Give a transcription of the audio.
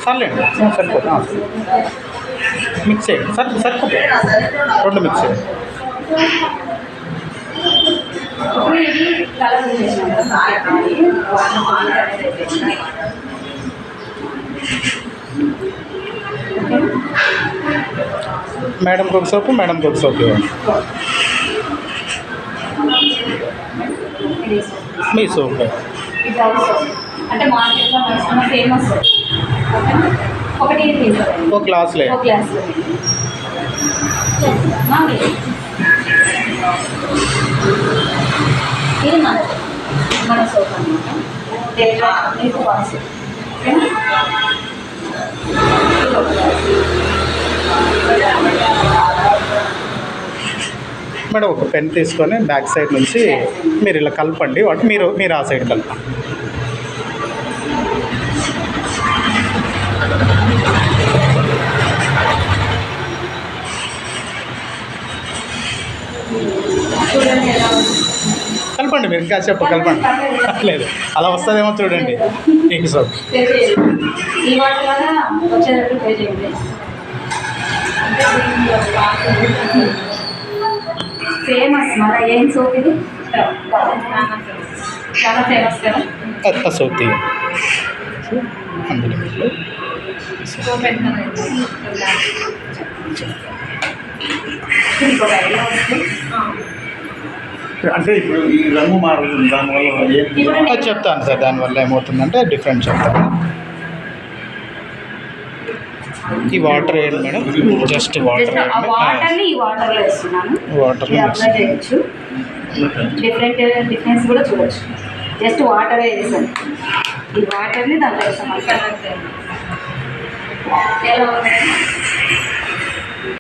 చాలండి సరిపోతుంది. మిక్స్ చేయండి సరిపోతుంది. రెండు మిక్స్ చేయండి. మేడంకి ఒక సోపు, మేడంకి ఒక సోపు ఇవ్వండి. మీ సోప్ అంటే మార్కెట్లో ఫేమస్ ఒకటి ఒక గ్లాస్లే. ఇది మన సోప్ అన్నమాట. మీకు వాసు మేడం ఒక పెన్ తీసుకొని బ్యాక్ సైడ్ నుంచి మీరు ఇలా కలపండి. వాటి మీరు ఆ సైడ్ కలపండి. కలపండి మీరు ఇంకా కలపండి. లేదు అలా వస్తుందేమో చూడండి. నీకు సోప్ ఫేమస్ మన ఏం సోప్ ఇది చాలా ఫేమస్ కదా. సోప్ తీయ అందులో అంటే ఇప్పుడు ఈ రంగు మారుతుంది, దానివల్ల చెప్తాను సార్. దానివల్ల ఏమవుతుందంటే డిఫరెంట్ చెప్తాను. ఈ వాటర్ వేయండి మేడం. జస్ట్ వాటర్ వాటర్ని ఈ వాటర్లో వేస్తున్నాను. వాటర్లో అప్లై చేయొచ్చు. డిఫరెన్స్ కూడా చూడొచ్చు. జస్ట్ వాటర్ వేసాను. ఈ వాటర్ని దాంట్లో వేసాను. ఎలా ఉంది?